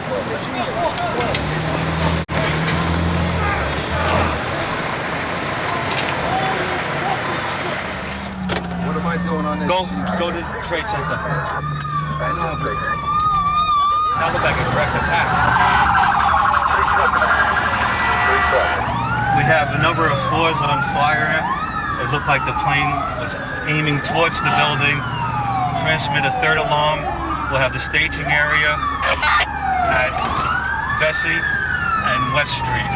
What am I doing on this? Go to the Trade Center. I know, but... That looked like a direct attack. We have a number of floors on fire. It looked like the plane was aiming towards the building. Transmit a third alarm. We'll have the staging area at Vesey and West Street.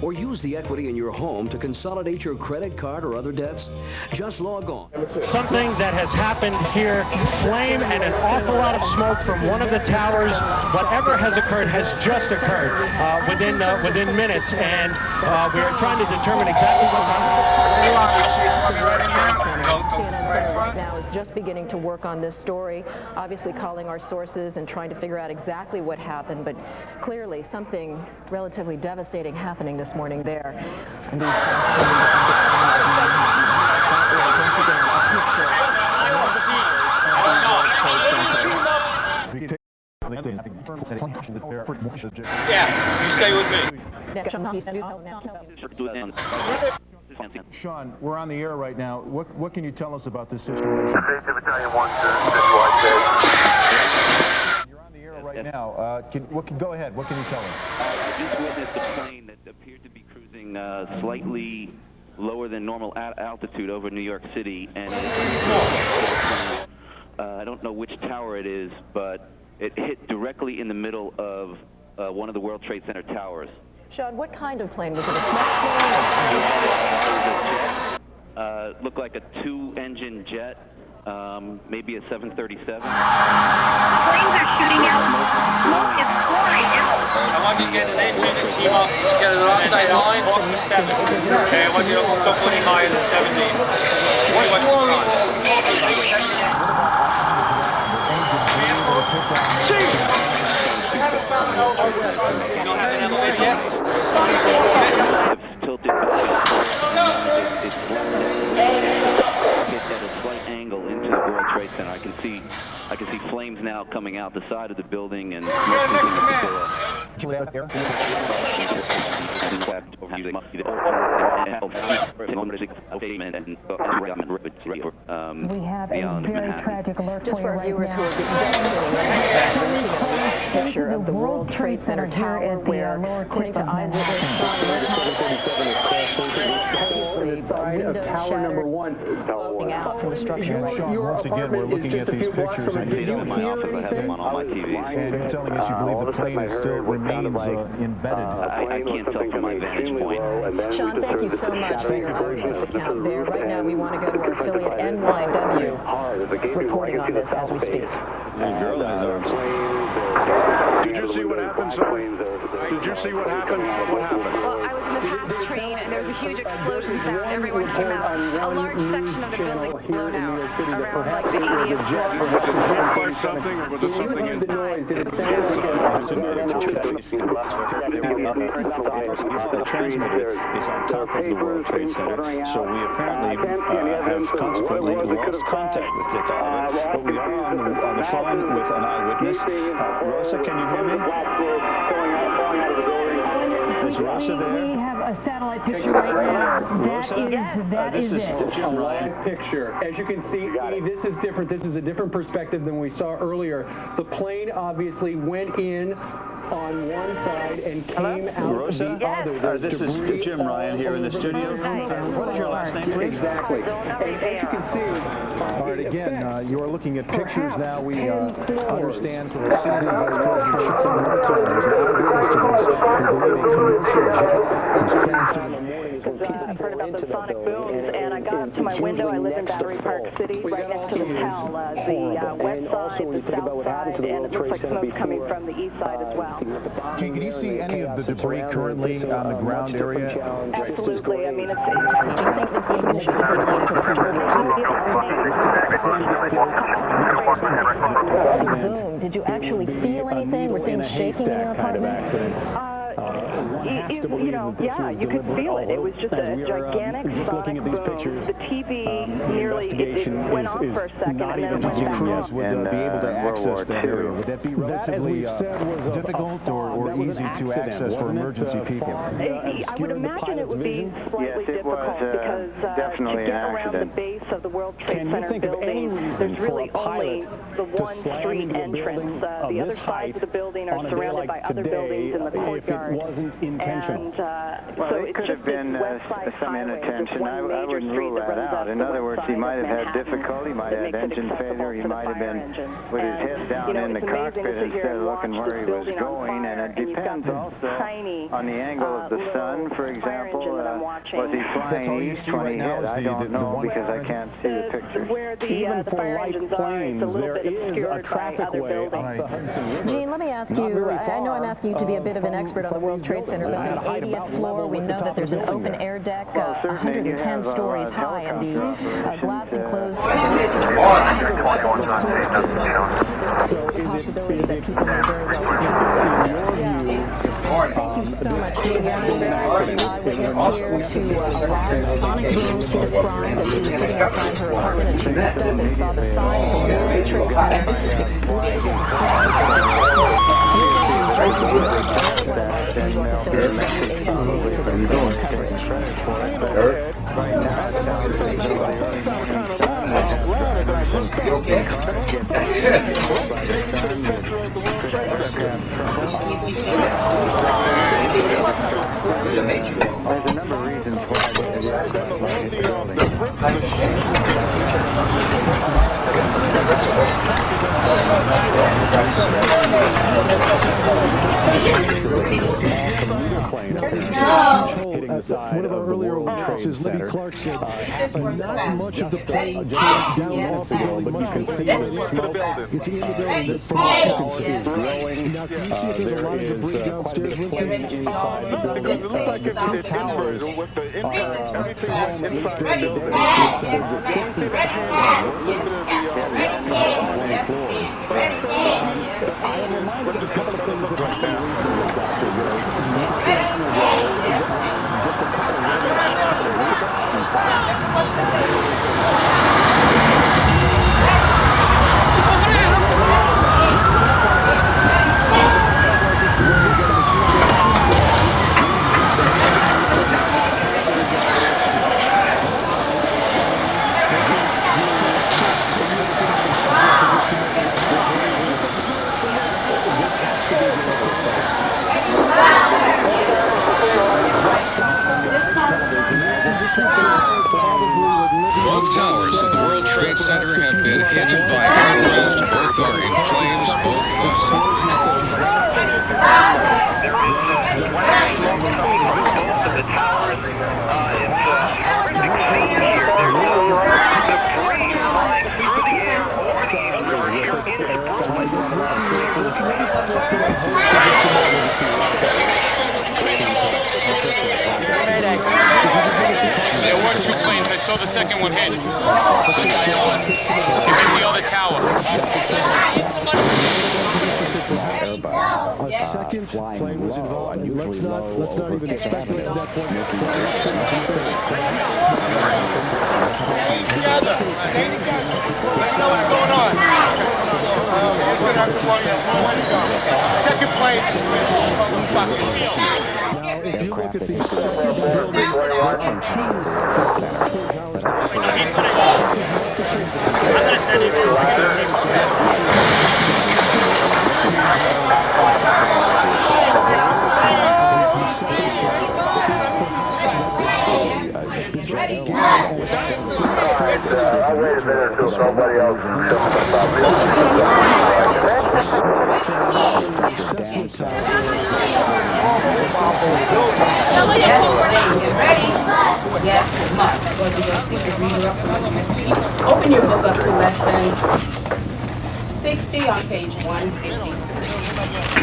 Or use the equity in your home to consolidate your credit card or other debts? Just log on. Something that has happened here, flame and an awful lot of smoke from one of the towers. Whatever has occurred has just occurred within minutes, and we are trying to determine exactly what right now is just beginning to work on this story, obviously calling our sources and trying to figure out exactly what happened, but clearly something relatively devastating happening this morning there. And these yeah, you stay with me. Sean, we're on the air right now. What can you tell us about this situation? You're on the air right now. Go ahead. What can you tell us? Just witnessed a plane that appeared to be cruising slightly lower than normal altitude over New York City, and I don't know which tower it is, but it hit directly in the middle of one of the World Trade Center towers. Sean, what kind of plane? Was it a smoke plane? Looked like a two-engine jet, maybe a 737. Planes are shooting out. Smoke is pouring out. I want you to get an engine and team up. Get an offside line. Off to 7. Okay, I want you to hook up any higher than 70. What's going on? You don't have an elevator yet? It's tilted back. It's at a slight angle into the World Trade Center. I can see flames now coming out the side of the building and smoke moving at the door. We have a very tragic alert Just for for our you viewers right who now. are picture of the World Trade Center tower where, according to eyewitness, Tower number 1 blowing out from the structure right now. Once again, we're looking at these pictures, and Did you in my office? I have them on all my TV. and you're telling us you believe the plane still remains embedded. I can't tell from my vantage point. Sean, thank you so much for your eyewitness account there. Right now, we want to go to our affiliate NYW reporting on this as we speak. Did you see what happened, sir? Did you see what happened? What happened? Well, I was in the top of the train, and there was a huge explosion sound. Everyone came out. A large section of the building was blown out. Around like the 80th floor. Was it hit by something, or was it something inside? The transmitter is on top of the World Trade Center, so we apparently have consequently lost contact with Dick Oliver, but we are on the phone with an eyewitness. Rosa, can you hear me? Is Rosa there? We have a satellite picture right now. That is it. Jim Ryan picture. As you can see, this is different. This is a different perspective than we saw earlier. The plane obviously went in on one side and came out Rosa? the other. This is Jim Ryan here in the studio. What is your last name, please? Exactly. And as you can see, All right, again, you are looking at pictures now. We understand from the CNN Vice President Sean Martel, there's an eyewitness to this, who believe a commercial jet was transferred. I've heard about the sonic booms, and I got up to my window. I live in Battery Park City, right next to the Pell, the west side, the south side, and it looks like smoke coming from the east side as well. Can you see any of the debris currently on the ground area? Absolutely. I mean, it's interesting. Boom. Did you actually feel anything? Were things shaking in your apartment? One has to believe that this was you could feel it. It was just a gigantic just looking at these boom. pictures, The TV nearly investigation went off for a second, not and then even it went back crews off. would be able to access that area. Would that be relatively difficult or easy to access for emergency people? I would imagine it would be slightly difficult because to get around the base of the World Trade Center building, there's really only the one street entrance. The other sides of the building are surrounded by other buildings in the courtyard. If it wasn't intentional. And Well, it could have been some inattention. I wouldn't rule that out. In other words, he might have had difficulty, he might have had engine failure, he might have been with his head down in the cockpit instead of looking where he was going, and it depends also on the angle of the sun, for example. Was he flying east when he hit? I don't know because I can't see the pictures. Even for light planes, there is a traffic way up the Hudson River. Gene, let me ask you, I know I'm asking you to be a bit of an expert on the World Trade Center building, 80th floor. We know that there's an open air deck, 110 stories high, and the glass enclosed. The possibility that people may very well. Thank you so much, Gene. You're eyewitness here to the sonic boom she described as she was sitting outside her apartment and she looked up and saw the sign of the World Trade There's a number of reasons why Hitting the side of the World Trade Center. Clark said not much of the plane came down off the building, but you can see the smoke. It's in the building from the tower is growing. Now, can you see if there's a lot of debris downstairs? It looks like it's inverted with the everything that's inside the building. Both towers of the World Trade Center have been hit by aircraft. Both are in flames. Both There is one smoke coming from both of the towers. It's horrific scene here. There's debris flying through the air over the infrastructure in Brooklyn. There were two planes. I saw the second one hit. It hit the other tower. A second plane was involved. Let's not even speculate at that point. Stay together. Let's know what's going on. Second plane. Now, if you look at these I'm going to send you I'll wait a minute or two if nobody else is Ready? Yes, it must. Go to your speaker, read it up from under your seat. Open your book up to lesson 60 on page 150.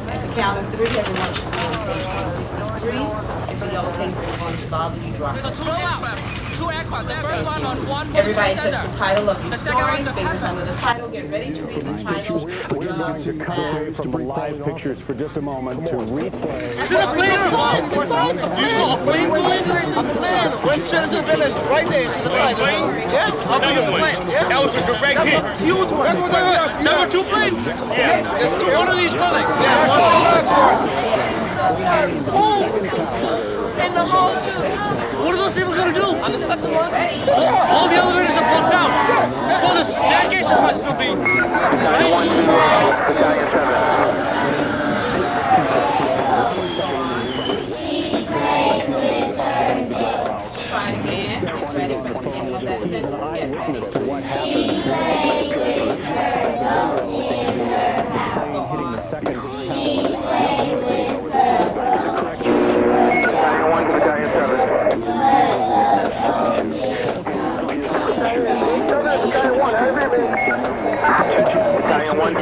At the count of 3, everyone should be on page 153. If the yellow paper is going to bother you, drop it. two aircraft. The first one on one. Everybody touch the title of your story. Fingers under the title. Get ready to read the title. We're going to come away from the live pictures for just a moment to replay. Is it a plane or what? Do you saw a plane going? A plane went straight into the building, right there to the side. Yes, I'll be the plane. Yeah. That was a direct hit. Huge one. There were two planes. Yeah. There's two. One of these buildings. Yeah. One of the last one. In the hole. What are those people gonna do on the second one? All the elevators are blocked out. Well, the staircases must still be. Try it again. Ready for the beginning of that sentence. Get ready. What happened? Hitting the second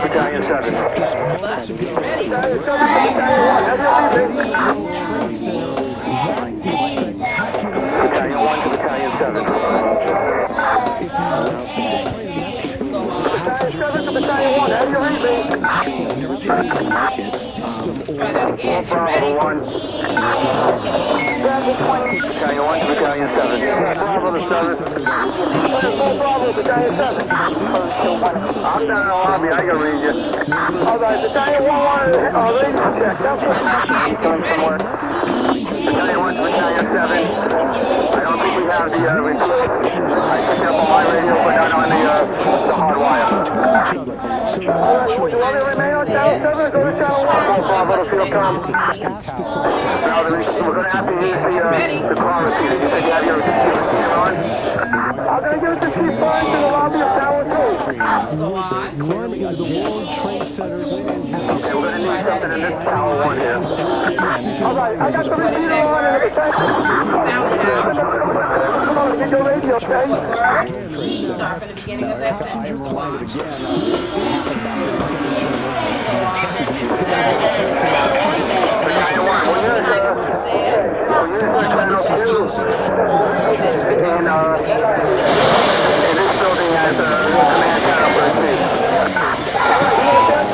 Battalion 7. But get ready. Battalion 1 to Battalion 7. Go on. Battalion 7 to Battalion 1. Have you read me? Try that again. Get ready. Battalion 1 to Battalion 7. Bravo to 7. Bravo, Battalion 7. I'm down in the lobby. I can read you. All right, Battalion 1, radio check. That's what coming somewhere. Battalion 1 to Battalion 7. I don't think we have the record. I picked it up on my radio, but not on the hard wire. All right, would you want me to remain on channel 7 or go to channel 1? Bravo to field com. Now, we're going to have to use the car repeater. You said you have your receiver on? I'm going to give it to Chief Barnes in the lobby of Tower 2. Go on. Okay, we're going to need something in this Tower 1 here. All right, I got the What is repeater that on. word? Sound it out. Come on, get your radio, okay? What word? Start from the beginning of that sentence. Go on. Go on. What's behind the word said? And what does that mean? Let's read that sentence again. And this building has a command channel for the chief.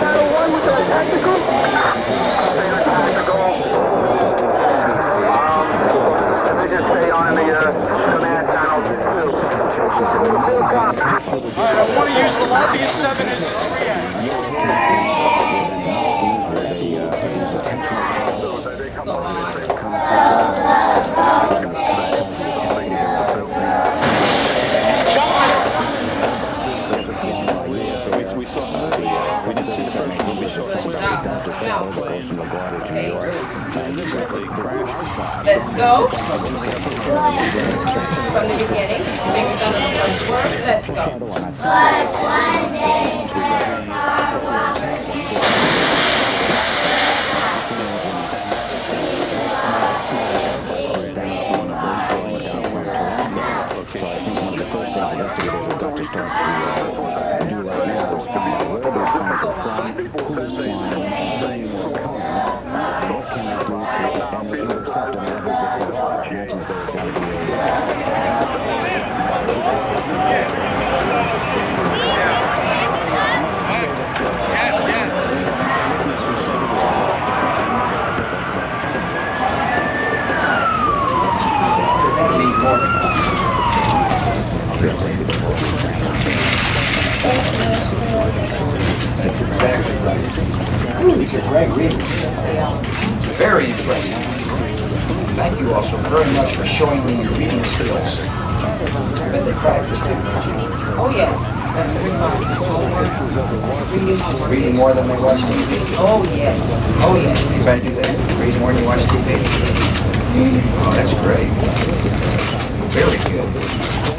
Channel 1 with our tactical? Tactical. Let me just stay on the command channel 2. All right, I want to use the lobby of 7 as a free Go on. Let's go. From the beginning. Fingers on the first word. Let's go. One day. That's exactly right. These are great readings. Very impressive. Thank you also very much for showing me your reading skills. I bet they practiced it. Oh yes, that's a requirement. Homework. Reading more than they watch TV. Oh yes. Oh yes. You better do that. Read more than you watch TV. Oh, that's great. Very good.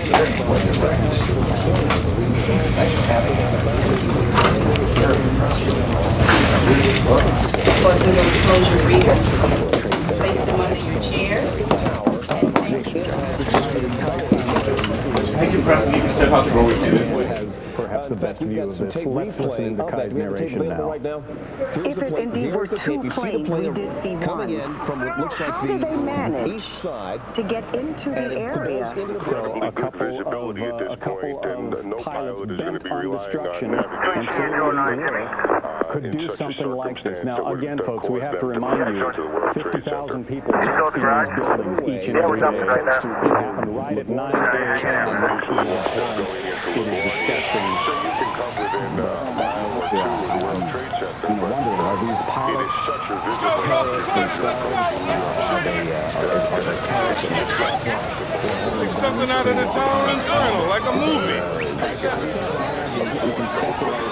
Very important to practice. Thanks for having me. Very impressive. Of course, those close your readers. Place them under your chairs. And thank you. Thank you, Preston. You can step out the door with me. perhaps the best view of this. Let's listen to Kai's narration now. If it indeed were two planes, we did see one. How do they manage east side to get into the area? So a couple of pilots bent on destruction and could do something like this. Now, again, folks, we have to remind you, 50,000 people in these buildings each and every day. It happened right at 9 a.m. It is disgusting. I'm wondering, are these pilots like something out of the Tower Inferno, like a movie. You can speculate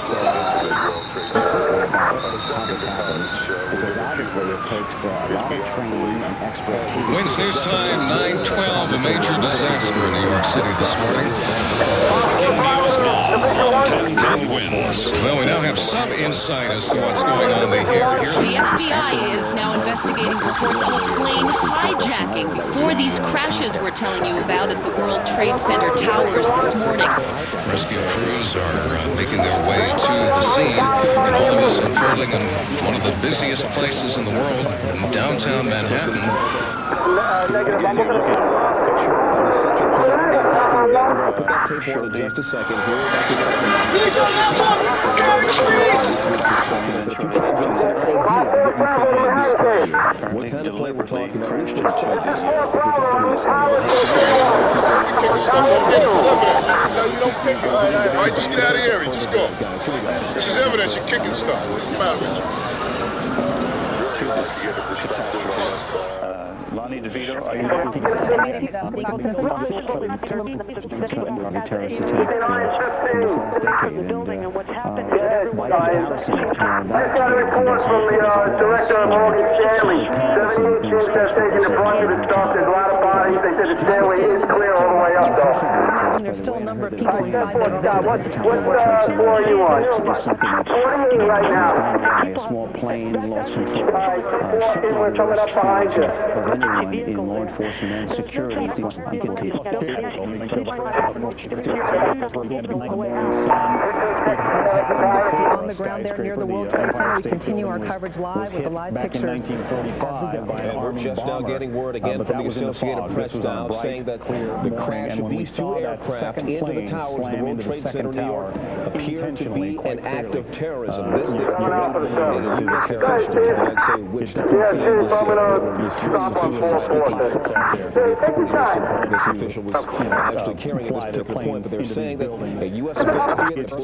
how this happens, because obviously it takes a lot of training and expertise. Wins News Time, 9:12, a major disaster in New York City this morning. Well, we now have some insight as to what's going on here. The FBI is now investigating reports of a plane hijacking before these crashes we're telling you about at the World Trade Center towers this morning. Rescue crews are making their way to the scene, and all of this unfolding in one of the busiest places in the world, in downtown Manhattan. Put that tape on in just a second here. What kind of plane we're talking about? No, you don't kick it. All right, just get out of the area. Just go. This is evidence. You're kicking stuff. What's the matter with you? Lonnie DeVito, are you report from the director of Morgan Stanley. 17 ships have taken the brunt of the stuff. There's a lot of bodies. They said the stairway is clear all the way up, though. There's still a number of people inside there. What floor are you on? 48 right now. A small plane lost control. We're coming up behind you. Of anyone in law enforcement and security. On the ground there near the World Trade Center, we continue our coverage live with the live pictures. Back in 1945 by an Army just now getting word again from the Associated Press now saying that the crash of these two aircraft into the towers of the World Trade Center, New York, appeared to be an act of terrorism. This, therefore, is U.S. officials did not say which this official was actually carrying at this particular point, but they're saying that a U.S. official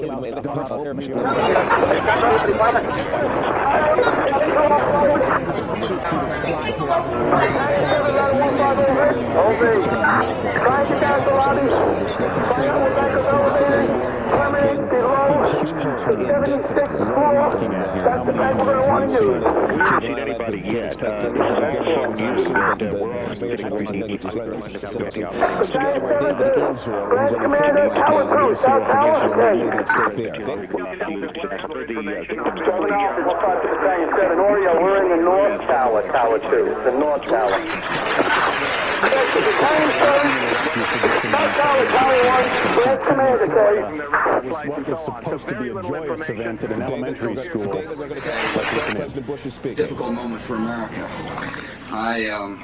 anybody yet. We're in the North Tower, Tower 2, the North Tower. What was supposed to be a joyous event at an elementary school. Difficult moment for America. I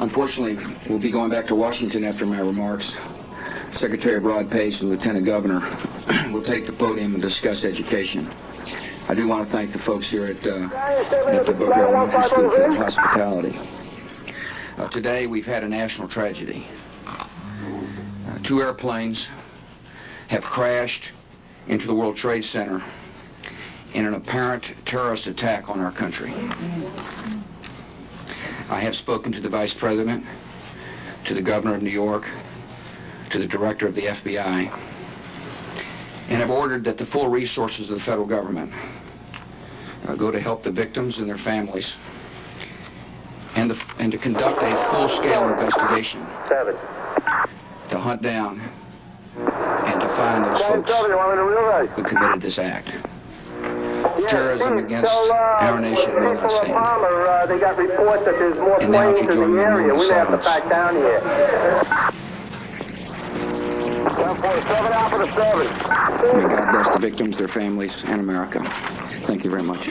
unfortunately will be going back to Washington after my remarks. Secretary Rod Pace, the Lieutenant Governor, will take the podium and discuss education. I do want to thank the folks here at the Booker Elementary School for their hospitality. Today we've had a national tragedy. Two airplanes have crashed into the World Trade Center in an apparent terrorist attack on our country. I have spoken to the Vice President, to the Governor of New York, to the Director of the FBI, and have ordered that the full resources of the federal government go to help the victims and their families, and to conduct a full-scale investigation to hunt down and to find those folks who committed this act. Terrorism against our nation will not stand. They got reports that there's more planes in the area. We may have to back down here. May God bless the victims, their families, and America. Thank you very much.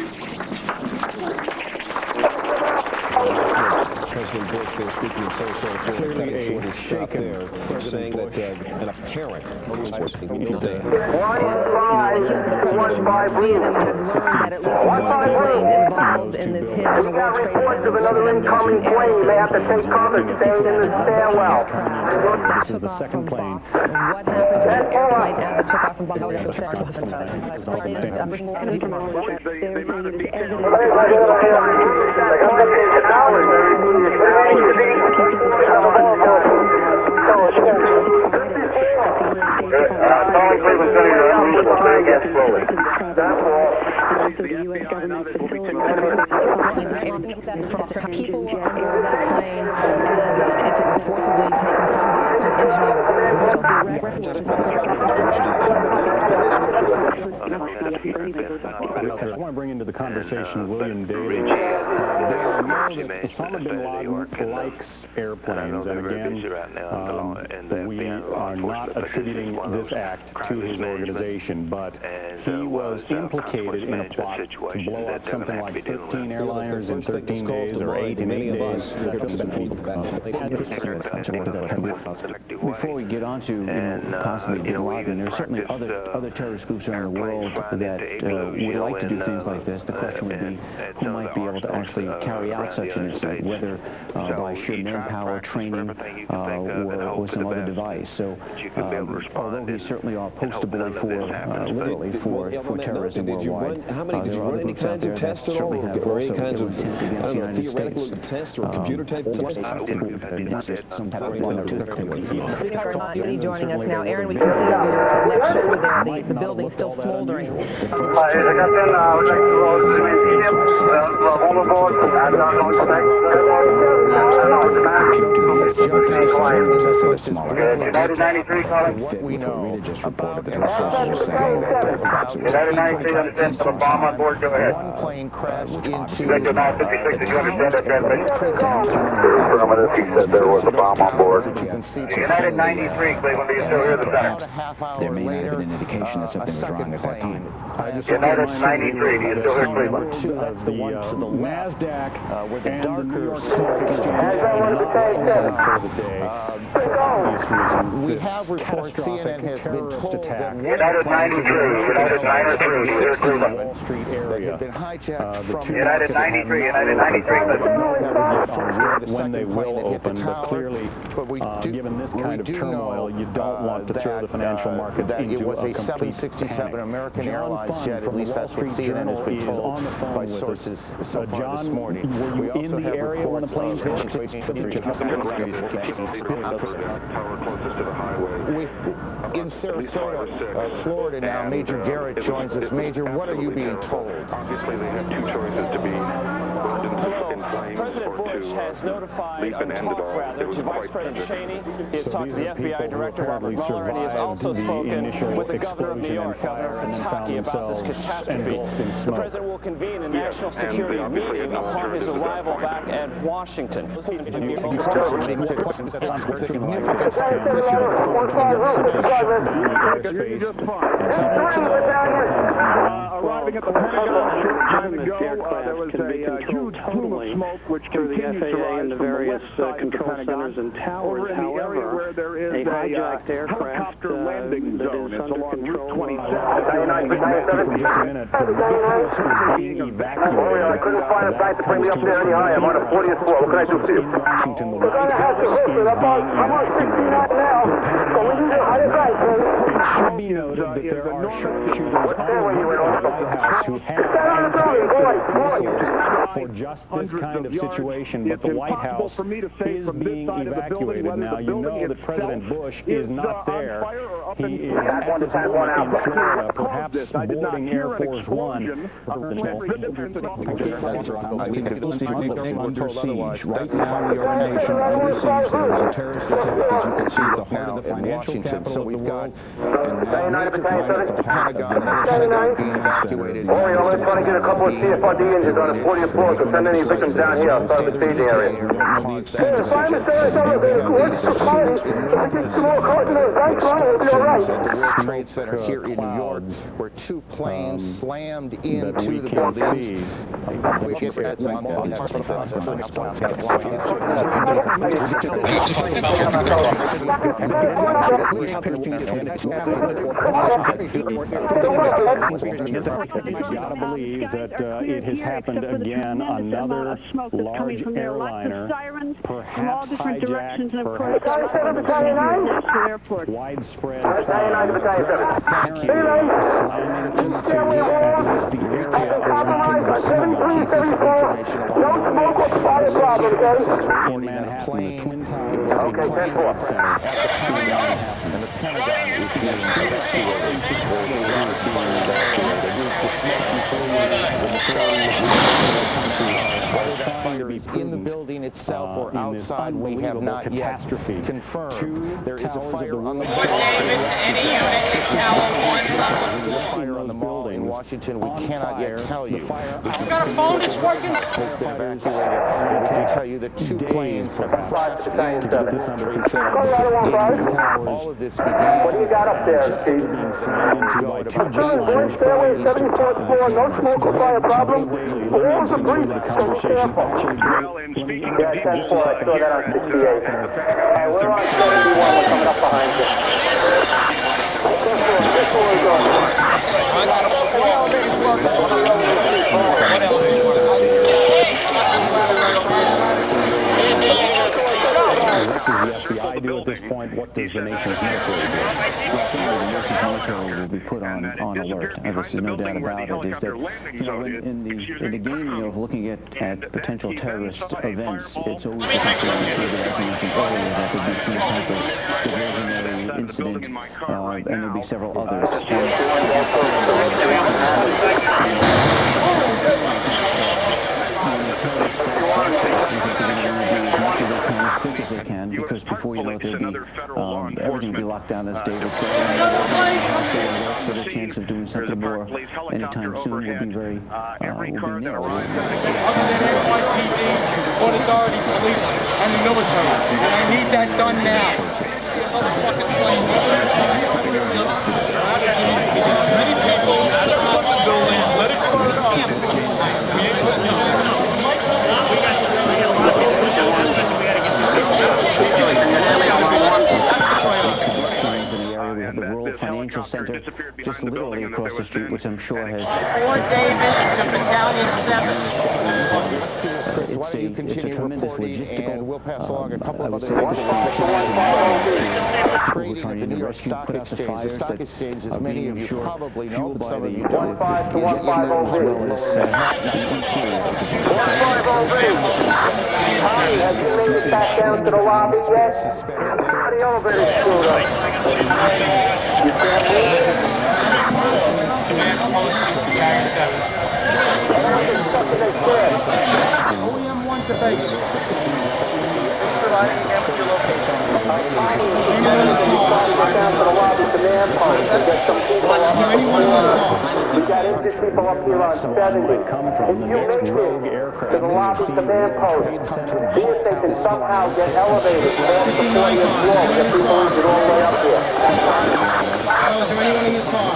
President Bush, they were speaking in Sarasota, clearly a shaken there, saying that an apparent CNN has learned that at least one of the planes involved in this hit on the World Trade Center was incoming plane. They have to take cover, stay in the stairwell. This is the second plane. What happened to the airplane as it took off from Bangladesh? People were on board that plane, and if it was forcibly taken from Boston into New York, it would still be I want to bring into the conversation William Davis. They know that Osama bin Laden likes airplanes, and again, we are not attributing this act to his organization, but he was implicated in a plot to blow up something like 13 airliners in 13 days or 8 in 8 days. Before we get on to possibly bin Laden, there's certainly other terrorist groups around the world that would like to do things like this. The question would be who might be able to actually carry out such an incident, whether by sheer manpower, training, or some other device. So although we certainly are poster boy for, literally, for terrorism worldwide, how many did you run? Any kinds of tests at all? Or any kinds of theoretical tests or computer type tests? Joining us now. Aaron, we can see over your left shoulder there, the building still smoldering. United 93 calling. What we know about the United 93 understands the bomb on board. Go ahead. one plane crashed into Sector 956, did you understand that transmission? Affirmative, he said there was a bomb on board. United 93, Cleveland, do you still hear the center? There may not have been an indication that something was wrong at that time. United 93, do you still hear Cleveland? That's the NASDAQ where the and the New darker York Stock Exchange we have reports CNN has been told that United 93, United 93, do you hear Cleveland? Wall Street area. had been hijacked from United 93, United 93, when they will open, but clearly, given this kind of turmoil, you don't want to throw the financial markets into it was a a complete 767 American Airlines jet, at least that's what CNN has been told by sources so far this morning. Were you in the area when the planes hit? In Sarasota, Florida now, Major Garrett joins us. Major, what are you being told? Obviously, they have two choices to be President Bush has notified, or talked rather, to Vice President Cheney. He has talked to the FBI Director, Robert Mueller, and he has also spoken with the Governor of New York, Governor Pataki, about this catastrophe. The President will convene a national security meeting upon his arrival back at Washington. Arriving at the Pentagon a short time ago, there was a huge plume of smoke which continues to rise from the west side of the Pentagon over in the area where there is a helicopter landing zone. It's along Route 27. Just a minute. The White House is being evacuated. I couldn't find a site to bring me up there any higher. I'm on a 40th floor. What can I do for you? In Washington, the White House is being evacuated. It should be noted that there are sharpshooters on the White House who have missiles for just this kind of situation, but the White House is being evacuated. Now, you know that President Bush is not there. He is at this moment in Florida, perhaps boarding Air Force One. Under siege. Right now, we are a nation under siege. There is a terrorist attack, as you can see, at the heart of the financial capital of the world. And now, the Pentagon being evacuated. I'm trying to get a couple of CFRD engines on the 40th floor to send any victims down here outside the staging area. Firemen, the World Trade Center here in New York, where two planes slammed into the buildings. You've got to believe that it has happened again. Another large airliner, perhaps hijacked, perhaps widespread slamming into at least the area around the small pieces of information along the way. In Manhattan, the Twin Towers, the World Trade Center, at the Pentagon, and the Pentagon is being evacuated. Whether that fire is in the building itself or outside, we have not yet confirmed. There is a fire on the building. Fire on the mall in Washington, we cannot yet tell you. You got a phone that's working? We can tell you that two planes have crashed into the World Trade Center. All of this began. What do you got up there, Chief? Bridge fairway, 74th floor, no smoke or fire problem. All the breach, so be careful. Yeah, 10-4, I saw that on 68. We're on 71, we're coming up behind you. What elevator's working? What elevator's working? What does the FBI do at this point? What does the nation's military do? Well, certainly the nation's military will be put on alert. There's no doubt about it. Is that, you know, in the gaming of looking at potential terrorist events, it's always difficult to say that, as I mentioned earlier, that there'd be some type of diversionary incident, and there'd be several others. As quick as they can, because before you know it, everything will be locked down, as David said. So the chance of doing something more anytime soon will be very nil. Other than NYPD, Port Authority, police, and the military. And I need that done now. Another fucking plane. Many people out of the building, let it burn up. The World Financial Center, just literally across the street, which I'm sure has... Fort David to Battalion 7. Why don't you continue reporting, and we'll pass along a couple of other things. Trading at the New York Stock Exchange. The Stock Exchange, as many of you probably know, but some of you don't, is in that as well as Have you made it back down to the lobby yet? The elevator's screwed up. You can't move it? OEM 1 to base. Thanks for letting me know your location. Is there anyone in this car? We got injured people up here on 70. If you make it to the lobby command post, see if they can somehow get elevators past the 40th floor. Get people injured all the way up here. Is there anyone in this car?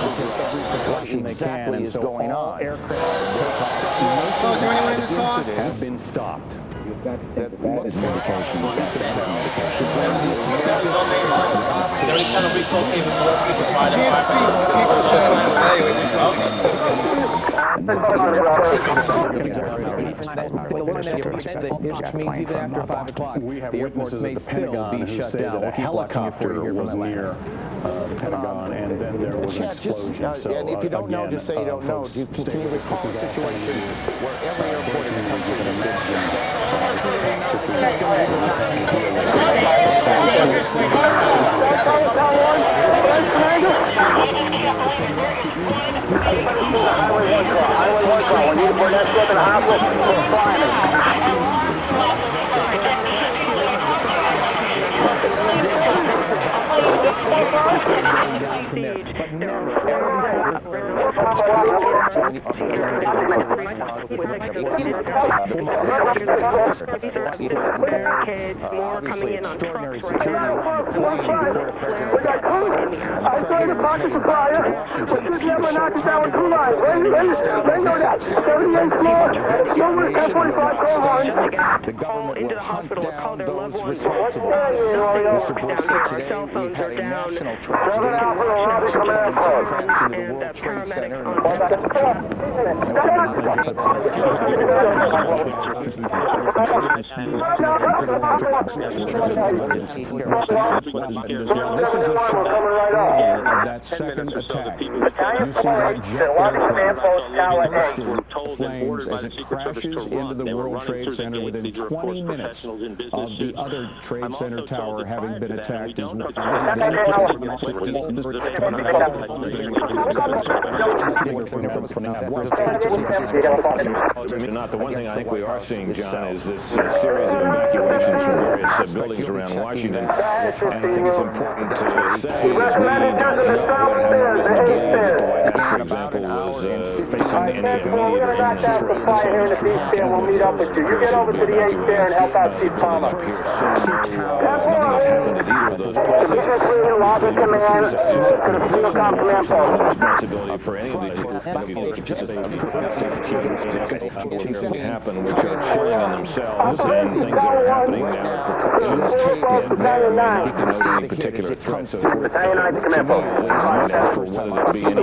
what exactly is going on. Is there anyone in this car? Have been stopped. That looks medication. Is there any kind of recall capability to provide a Which means even after 5 o'clock, the airports may still be shut down. A helicopter was near the Pentagon, and then there was an explosion. So, and if you don't know, just say you don't know. Can you recall a situation where every airport in the country is Highway 1 car. We need to bring that ship in the hospital for firemen. Barricades, more coming in on trucks right now. I tried to park the fire, but should never knock it down with two lines. They know that. 78 floor, no with 1045 call line. All into the hospital to call their loved ones. What's going on, Mr. Brooks, today cell phones are down. national tragedy. And paramedics on that second attack. You see that jet aircraft flames as it crashes into the World Trade Center within 20 minutes of the other Trade Center tower having been attacked as well. Not the one thing I think we are seeing, John, is this series of evacuations from various buildings around Washington. I think it's important to say is we don't know when the White House, for example, was facing any immediate We'll meet up with you. You get over to the 8th there and help out Chief Palmer. Responsibility for any of these happen, which are chilling on themselves, and things that are happening now are precautions and may or may not connote any particular threats. Of course, for whether there be any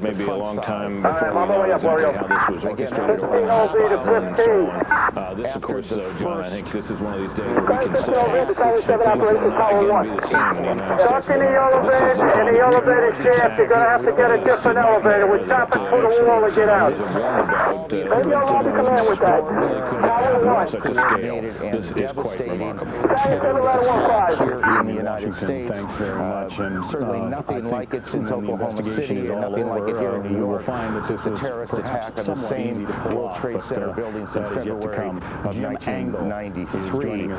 maybe a long time before we know exactly how this was orchestrated or and so on. This, of course, John, I think this is one of these days where we can say things will not again be the same in the United States. In the elevator shaft, you're going to have to get a different elevator. We're stopping for the wall to get out. Maybe I'll have to come in with that. Such a scale. This is quite remarkable. Here in the United States, thanks very much. And certainly nothing like it since Oklahoma City, and nothing like it here in New York. Since the terrorist attack on the same World Trade Center buildings in February of 1993.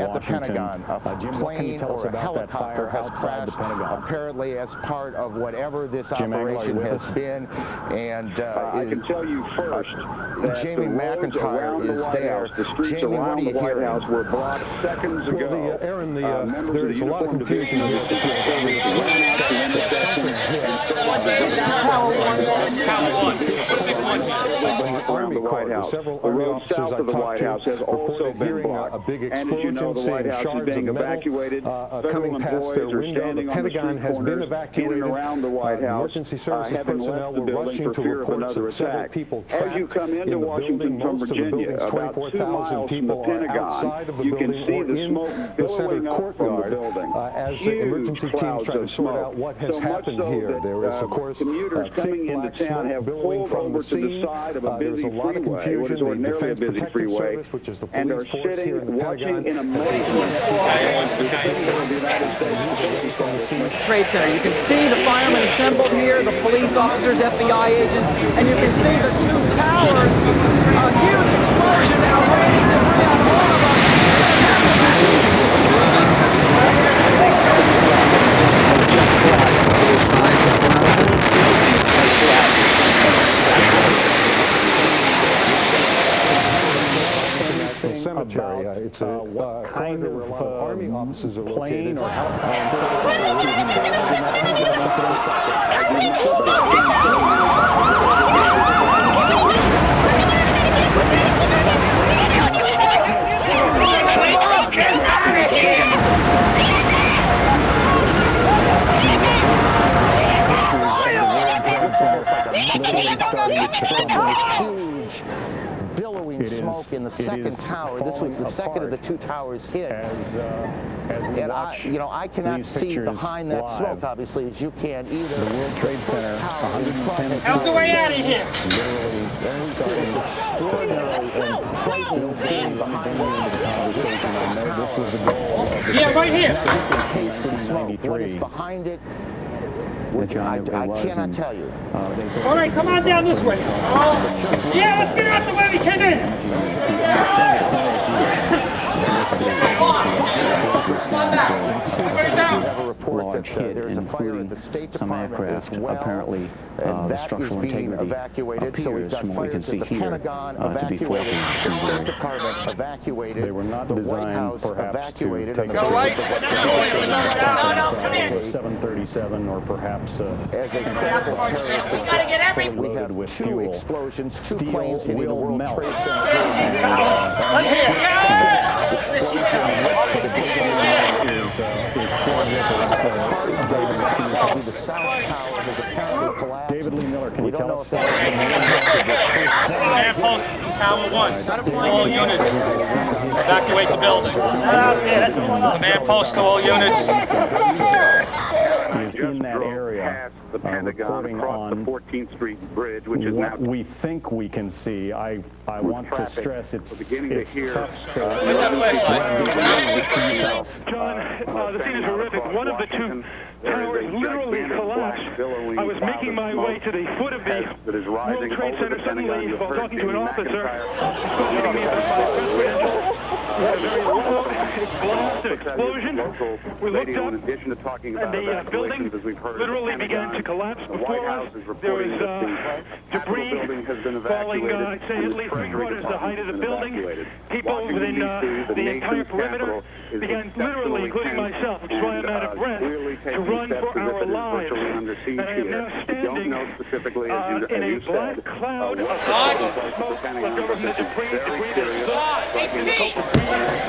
At the Pentagon, a plane or a helicopter has crashed, apparently as part of whatever this operation has been. And I can tell you first that Jamie McIntyre is there. The streets around the White House were blocked seconds ago. Well, Aaron, there's a lot of confusion here. This is Tower 1. Around the White House. The road south of the White House has also been blocked. And as you know, the White House is being evacuated. Federal employees are standing on the street corners in and around the White House, having left the building for fear of another attack. As you come into Washington from Virginia, about 2 miles from the Pentagon, you can see the smoke billowing up from the building. As the emergency teams try to sort out what has happened here, there is, of course, commuters coming into town have pulled over to the side of a busy freeway, what is ordinarily a busy freeway, and are sitting, watching in amazement. Trade Center. You can see the firemen assembled here, the police officers, FBI agents, and you can see the two towers. A huge explosion now raining debris on all of us. Cemetery. It's what kind of army offices are located. Or huge billowing smoke in the second tower. This was the second of the two towers hit. And I cannot see behind that smoke, obviously, as you can either. The World Trade Center, 110. How's the way out of here? Literally, extraordinary and frightening scene behind the conversation. I know this was the goal of the right here. What is behind it? I cannot tell you. All right, come on down this way. Yeah, let's get out the way we came in. some aircraft. Apparently, the structural integrity appears, from what we can see here, to be faulty. They were not designed, perhaps, to take Go right. No, 737 or perhaps we gotta get everything. we had with two fuel. explosions, two Steel planes hitting the will World melt. Trade Center. The South Tower has apparently collapsed. David Lee Miller, can you tell us? Command post, Tower 1. All units, evacuate the building. Command post to all units. Is in that area, the Pentagon across the 14th Street Bridge, which is what now we think we can see. I want to stress it's tough to... Where's that flashlight? John, the scene is horrific. One of the two towers literally collapsed. I was making my way to the foot of the World Trade Center suddenly while talking to an officer. He was me about my presidential. We had a very loud blast, an explosion. We looked up, and the building literally began to collapse before us. There was debris falling, I'd say at least 3/4 the height of the building. People within the entire perimeter began literally, including myself, which is why I'm out of breath, to run for our lives. And I am now standing in a black cloud of smoke left over from the debris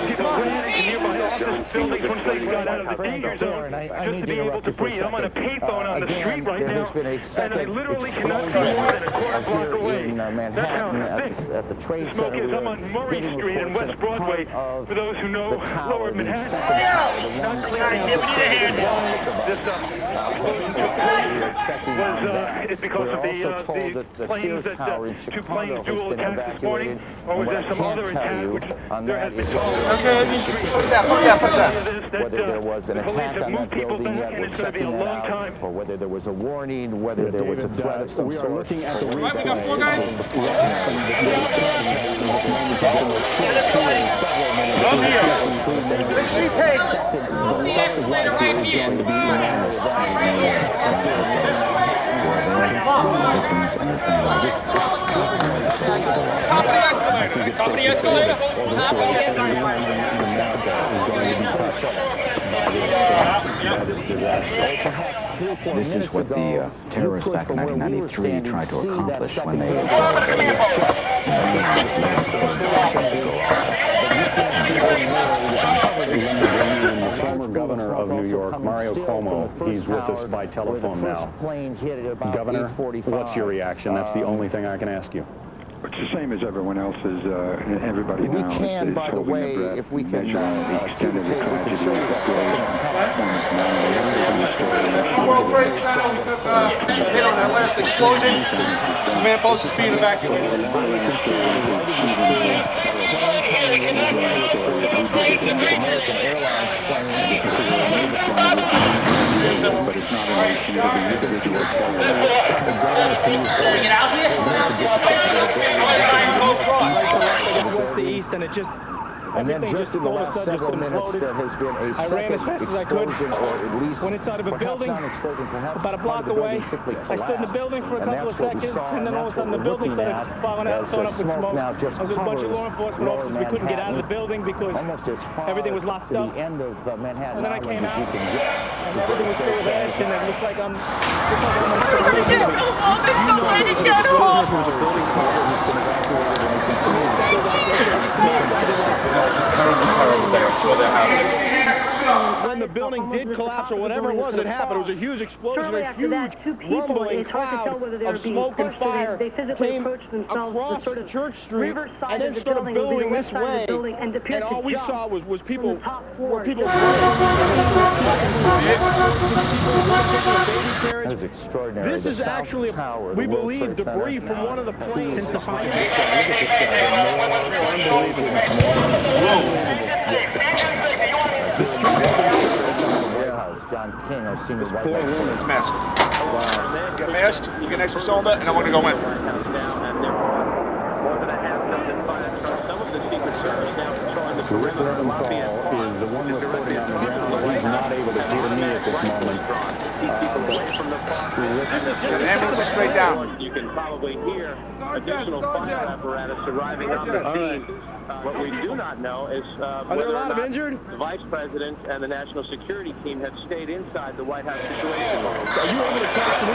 people ran into nearby office buildings once they got out of the danger zone just to be able to breathe. I'm on a payphone on the street right now, and I literally cannot see more than a quarter block away. That's how thick the smoke is. I'm on Murray Street and West Broadway, for those who know Lower Manhattan. Not clear now this explosion took place is because of the planes that two planes dual attacked this morning, or was there some other attack which there has been talk about? Whether there was an attack on that building yet, we're checking that out, or whether there was a warning, whether there was a threat of some sort. We are looking at the Right, we got 4 guys. Come here. Where's Chief Hayes? Up the escalator right here. Top of the escalator. Top of the escalator. Top of the This is what the terrorists back in 1993 tried to accomplish when they... The former governor of New York, Mario Cuomo, he's with us by telephone now. Governor, what's your reaction? That's the only thing I can ask you. It's the same as everyone else's, everybody We now can, is by the holding way, their breath, if we can measuring the extent of the tragedy. World Trade Center, we took a hit on that last explosion. Command post is being evacuated. But it's not a nation, it'll be individual. Get out here. West to east, and it just And then just in the last several minutes, there has been a second explosion, or at least went inside of a building perhaps about a block away. I stood in the building for a couple of seconds, and then all of a sudden the building started falling out, filling up with smoke. I was with a bunch of law enforcement officers. We couldn't get out of the building because everything was locked up. And then I came out, and everything was full of ash, and it looked like I'm... When the building did collapse, or whatever it was that happened, it was a huge explosion, a huge rumbling cloud of smoke and fire came across Church Street and then started billowing this way, and all we saw was people That is extraordinary. This is actually, we believe, debris from one of the planes. Since the fire. John King, our senior white house. Mask. Wow. Get masked, you get an extra cylinder, and I'm going to go in. More than a half dozen fire trucks. Some of the Secret Service now patrolling the Rick Leventhal is the one reporting on the ground. He's not able to hear me at this moment. The ambulance is straight down. You can probably hear additional fire apparatus arriving on the scene. What we do not know is whether or not the Vice President and the National Security Team have stayed inside the White House Situation Room. Are you able to talk to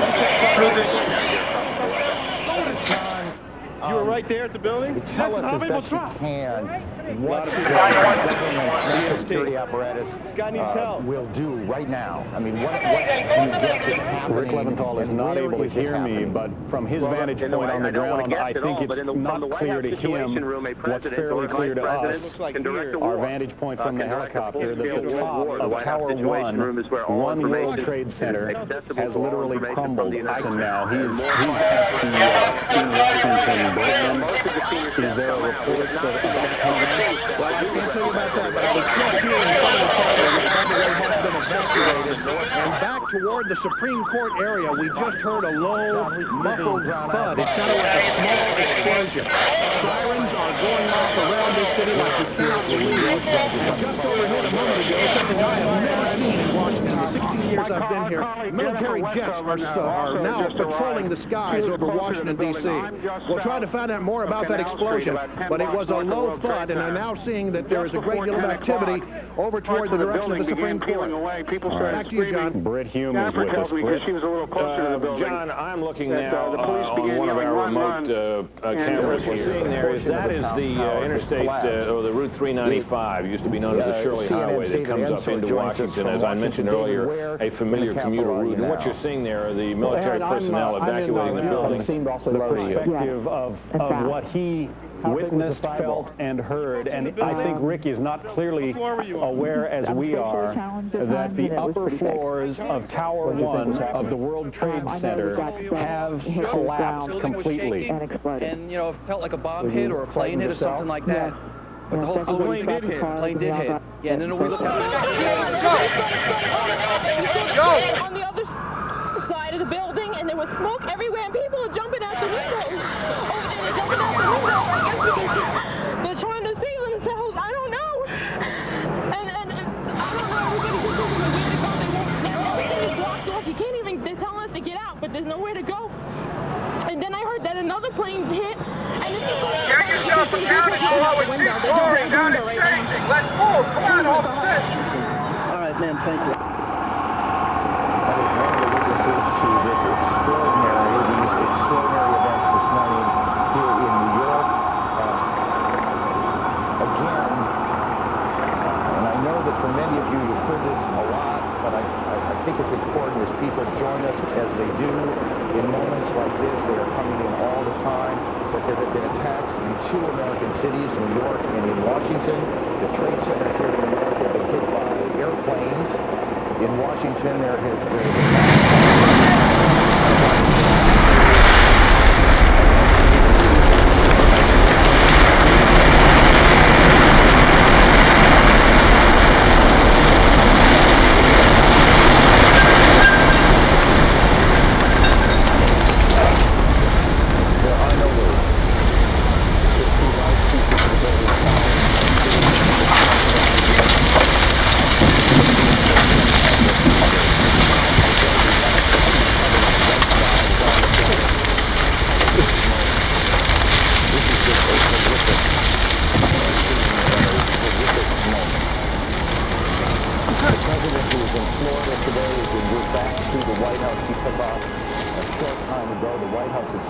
you were right there at the building? Tell us as best you can what the security apparatus will do right now. I mean, what can you guess is happening? Rick Leventhal is not able to hear me, but from his vantage point on the ground, I think it's not clear to him what's fairly clear to us. Our vantage point from the helicopter, that the top of Tower 1, One World Trade Center, has literally crumbled. And now he's at the Washington. Is there a report about Well, I can't tell you about that, but I was just here in front of the car that has been evacuated, and back toward the Supreme Court area, we just heard a low, muffled thud. It sounded like a small explosion. Sirens are going off around this city like you cannot believe. Just overheard a moment ago something I have never seen in Washington. The 16 years I've been here, military jets are now patrolling the skies over Washington, D.C. We'll try to find out more about that explosion, but it was a low thud, and I'm now seeing that there is a great deal of activity over toward the direction of the Supreme Court. Back to you, John. Britt Hume is with us. Britt, John, I'm looking now on one of our remote cameras. We're seeing there is that is the interstate, or the Route 395, used to be known as the Shirley Highway, that comes up into Washington, as I mentioned earlier, a familiar commuter route. And what you're seeing there are the military personnel evacuating the building. The perspective of what he witnessed, felt, and heard, and I think Rick is not clearly aware, as we are, that the upper floors of Tower 1 of the World Trade Center have collapsed completely. And, you know, it felt like a bomb hit or a plane hit or something like that. But the whole plane did hit. Plane did hit. Yeah, and then we looked at on the other side of the building, and there was smoke everywhere, and people are jumping out the windows. They're trying to save themselves. I don't know. And I don't know. Everybody's just looking for where to go. Everything is blocked off. You can't even. They're telling us to get out, but there's nowhere to go. And then I heard that another plane hit. And if you go get yourself accounted for with chief glory down exchanging. Let's move. Come on, officers. All right, man. Thank you. That is one of the witnesses to these extraordinary events this morning here in New York. Again, and I know that for many of you, you've heard this a lot, but I think it's important as people join us as they do in moments like this that are coming in all the time, that there have been attacks in 2 American cities, New York and in Washington. The Trade Center here in New York have been hit by airplanes. In Washington, there has been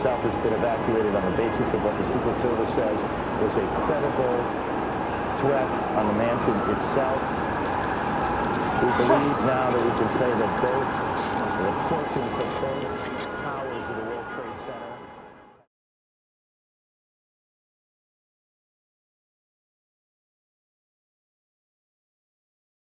itself has been evacuated on the basis of what the Secret Service says is a credible threat on the mansion itself. We believe now that we can say that both the portions of both